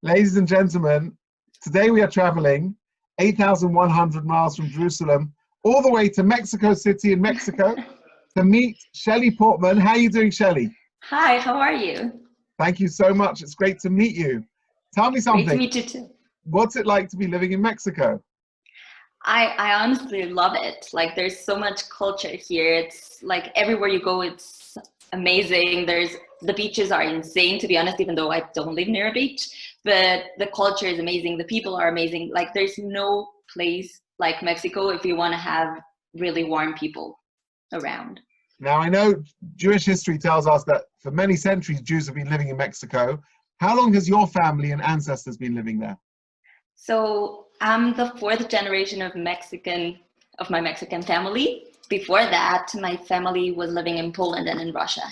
Ladies and gentlemen, today we are traveling 8,100 miles from Jerusalem all the way to Mexico City in Mexico to meet Sheli Portman. How are you doing, Sheli? Hi, how are you? Thank you so much. It's great to meet you. Tell me Great to something. meet you too. What's it like to be living in Mexico? I honestly love it. Like there's so much culture here. It's like everywhere you go, it's amazing. The beaches are insane, to be honest, even though I don't live near a beach. But the culture is amazing. The people are amazing. Like there's no place like Mexico if you want to have really warm people around. Now, I know Jewish history tells us that for many centuries, Jews have been living in Mexico. How long has your family and ancestors been living there? So I'm the fourth generation of my Mexican family. Before that, my family was living in Poland and in Russia.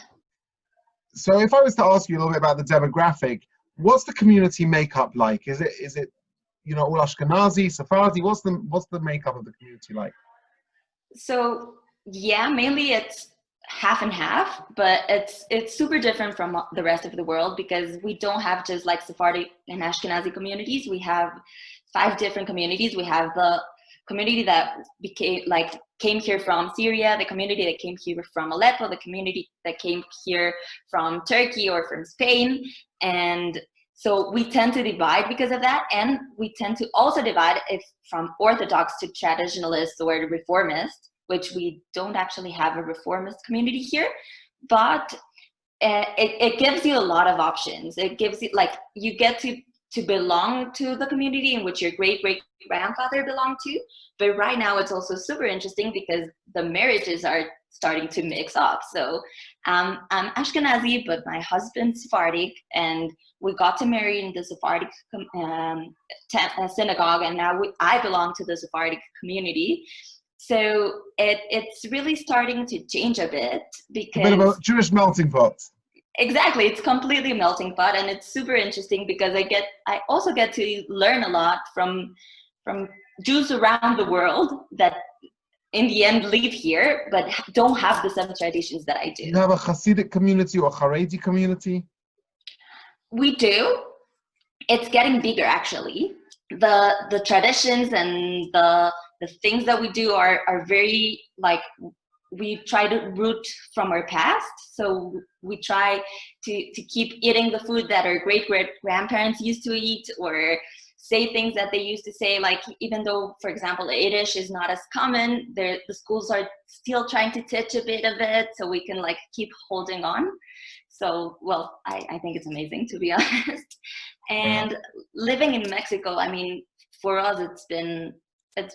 So if I was to ask you a little bit about the demographic, what's the community makeup like? Is it all Ashkenazi, Sephardi? What's the makeup of the community like? So yeah, mainly it's half and half, but it's super different from the rest of the world because we don't have just like Sephardi and Ashkenazi communities. We have 5 different communities. We have the community that came here from Syria, the community that came here from Aleppo, the community that came here from Turkey or from Spain. And so we tend to divide because of that. And we tend to also divide if from Orthodox to traditionalist or reformist, which we don't actually have a reformist community here, but it gives you a lot of options. It gives you, like, you get to belong to the community in which your great-great-grandfather belonged to. But right now it's also super interesting because the marriages are starting to mix up. So I'm Ashkenazi, but my husband's Sephardic, and we got to marry in the Sephardic synagogue, and now I belong to the Sephardic community. So it's really starting to change a bit because A bit of a Jewish melting pot. Exactly, it's completely a melting pot, and it's super interesting because I also get to learn a lot from Jews around the world that in the end live here but don't have the same traditions that I do. You have a Hasidic community or a Haredi community? We do. It's getting bigger actually. The traditions and the things that we do are very, like, we try to root from our past. So we try to keep eating the food that our great-great-grandparents used to eat, or say things that they used to say, like, even though, for example, Yiddish is not as common, the schools are still trying to teach a bit of it so we can, like, keep holding on. So, well, I think it's amazing, to be honest. And living in Mexico, I mean, for us, it's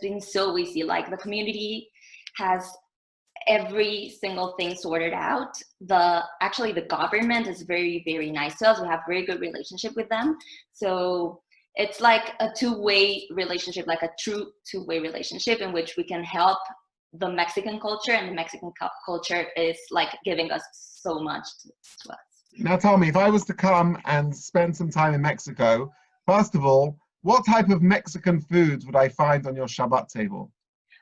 been so easy. Like, the community has every single thing sorted out. Actually, the government is very, very nice to us. We have very good relationship with them. So it's like a two-way relationship, like a true two-way relationship in which we can help the Mexican culture, and the Mexican culture is like giving us so much to us. Now tell me, if I was to come and spend some time in Mexico, first of all, what type of Mexican foods would I find on your Shabbat table?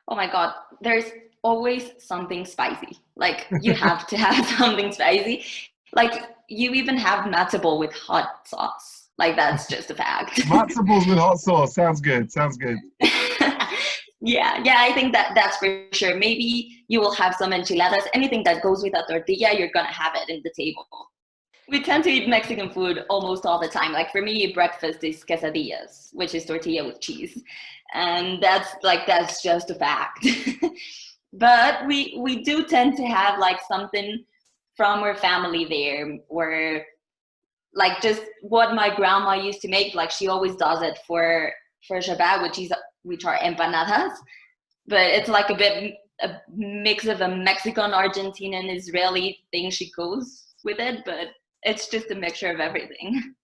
Oh my God, there's always something spicy. Like, you have to have something spicy. Like, you even have matzo ball with hot sauce. Like, that's just a fact. Matzo balls with hot sauce. Sounds good. Sounds good. Yeah, I think that's for sure. Maybe you will have some enchiladas. Anything that goes with a tortilla, you're gonna have it in the table. We tend to eat Mexican food almost all the time. Like, for me, breakfast is quesadillas, which is tortilla with cheese. And that's just a fact. But we do tend to have, like, something from our family there, or like just what my grandma used to make. Like, she always does it for Shabbat, which are empanadas. But it's like a mix of a Mexican, Argentinian, Israeli thing she goes with it, but it's just a mixture of everything.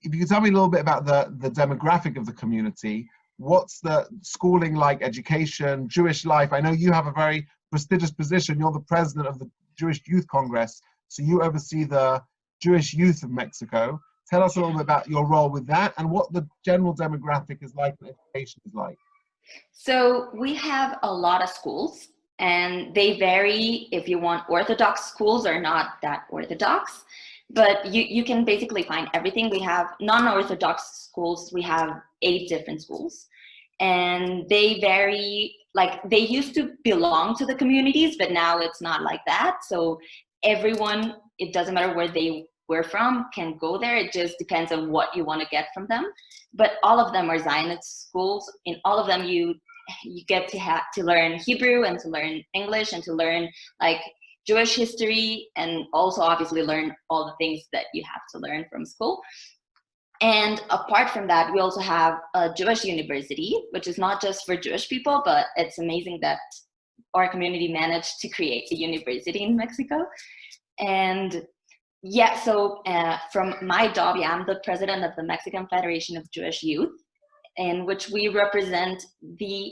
If you could tell me a little bit about the demographic of the community, what's the schooling like, education, Jewish life? I know you have a very prestigious position. You're the president of the Jewish Youth Congress, so you oversee the Jewish youth of Mexico. Tell us a little bit about your role with that and what the general demographic is like and education is like. So we have a lot of schools, and they vary if you want Orthodox schools or not that Orthodox. But you can basically find everything. We have non-Orthodox schools. We have 8 different schools, and they vary. Like, they used to belong to the communities, but now it's not like that. So everyone, it doesn't matter where they were from, can go there. It just depends on what you want to get from them. But all of them are Zionist schools. In all of them, you get to learn Hebrew and to learn English and to learn like Jewish history, and also obviously learn all the things that you have to learn from school. And apart from that, we also have a Jewish university, which is not just for Jewish people, but it's amazing that our community managed to create a university in Mexico. And yeah, so from my job, yeah, I'm the president of the Mexican Federation of Jewish Youth, in which we represent the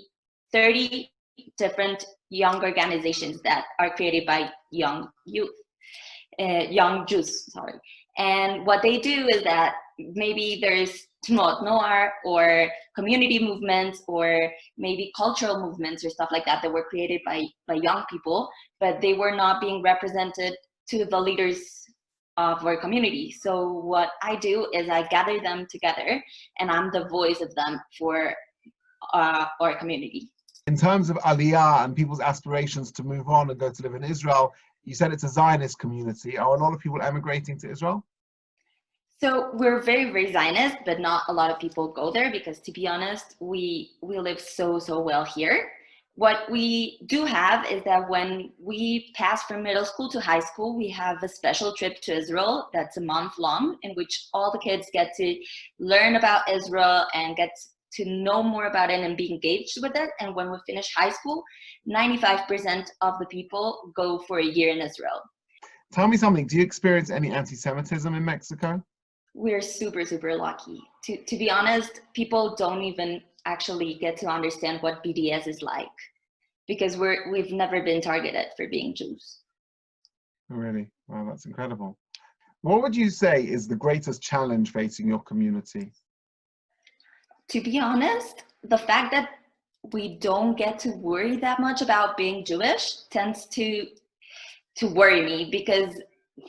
30 different young organizations that are created by young youth, young Jews, sorry. And what they do is that maybe there's Tnot Noir or community movements or maybe cultural movements or stuff like that that were created by young people, but they were not being represented to the leaders of our community. So what I do is I gather them together, and I'm the voice of them for our community. In terms of Aliyah and people's aspirations to move on and go to live in Israel, you said it's a Zionist community. Are a lot of people emigrating to Israel? So we're very, very Zionist, but not a lot of people go there because, to be honest, we live so well here. What we do have is that when we pass from middle school to high school, we have a special trip to Israel that's a month long, in which all the kids get to learn about Israel and get to know more about it and be engaged with it. And when we finish high school, 95% of the people go for a year in Israel. Tell me something, do you experience any anti-Semitism in Mexico? We're super lucky. To be honest, people don't even actually get to understand what BDS is like, because we've never been targeted for being Jews. Oh, really? Wow, that's incredible. What would you say is the greatest challenge facing your community? To be honest, the fact that we don't get to worry that much about being Jewish tends to worry me, because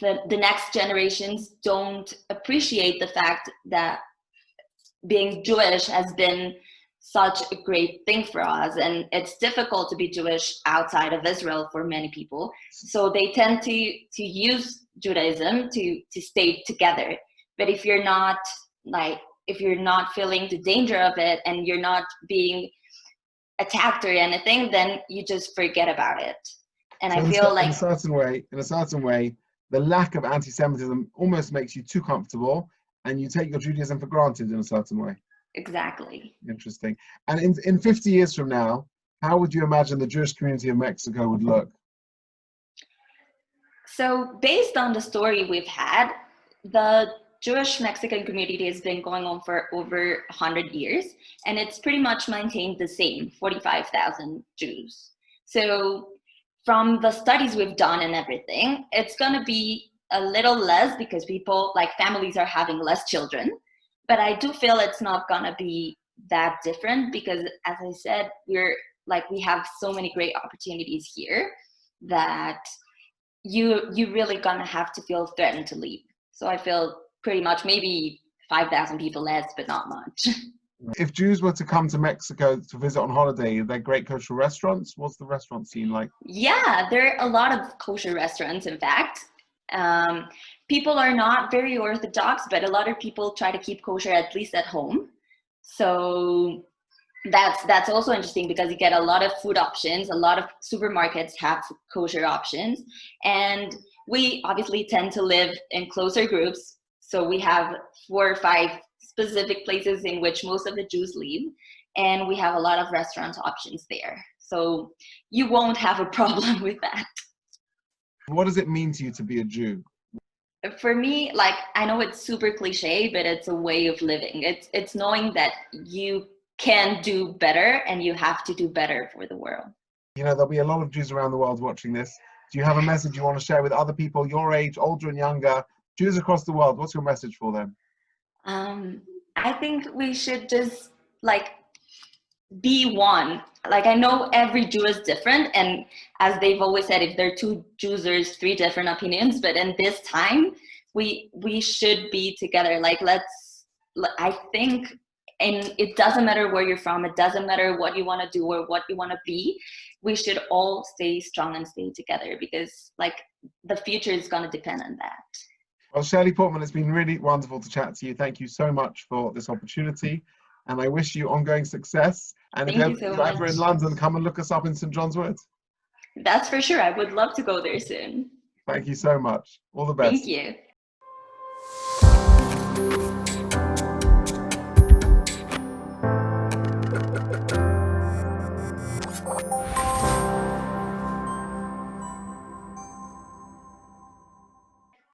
the next generations don't appreciate the fact that being Jewish has been such a great thing for us, and it's difficult to be Jewish outside of Israel for many people. So they tend to use Judaism to stay together. But if you're not feeling the danger of it and you're not being attacked or anything, then you just forget about it. And so I feel like in a certain way, the lack of anti-Semitism almost makes you too comfortable, and you take your Judaism for granted in a certain way. Exactly. Interesting. And in 50 years from now, how would you imagine the Jewish community of Mexico would look? So based on the story we've had, the Jewish Mexican community has been going on for over 100 years, and it's pretty much maintained the same, 45,000 Jews. So from the studies we've done and everything, it's going to be a little less because people, like families, are having less children. But I do feel it's not going to be that different because, as I said, we have so many great opportunities here that you really gonna have to feel threatened to leave. So I feel pretty much maybe 5,000 people less, but not much. If Jews were to come to Mexico to visit on holiday, are there great kosher restaurants? What's the restaurant scene like? Yeah, there are a lot of kosher restaurants, in fact. People are not very Orthodox, but a lot of people try to keep kosher at least at home. So that's also interesting because you get a lot of food options. A lot of supermarkets have kosher options, and we obviously tend to live in closer groups. So we have 4 or 5 specific places in which most of the Jews live, and we have a lot of restaurant options there. So you won't have a problem with that. What does it mean to you to be a Jew? For me, like, I know it's super cliche, but it's a way of living. It's knowing that you can do better and you have to do better for the world. You know, there'll be a lot of Jews around the world watching this. Do you have a message you want to share with other people your age, older and younger, Jews across the world? What's your message for them? I think we should just be one. Like, I know every Jew is different, and as they've always said, if there are 2 Jews, there's 3 different opinions. But in this time, we should be together. Like, I think, and it doesn't matter where you're from, it doesn't matter what you want to do or what you want to be, we should all stay strong and stay together, because like the future is going to depend on that. Well, Sheli Portman, it's been really wonderful to chat to you. Thank you so much for this opportunity, and I wish you ongoing success. And if you're ever in London, come and look us up in St. John's Wood. That's for sure. I would love to go there soon. Thank you so much. All the best. Thank you.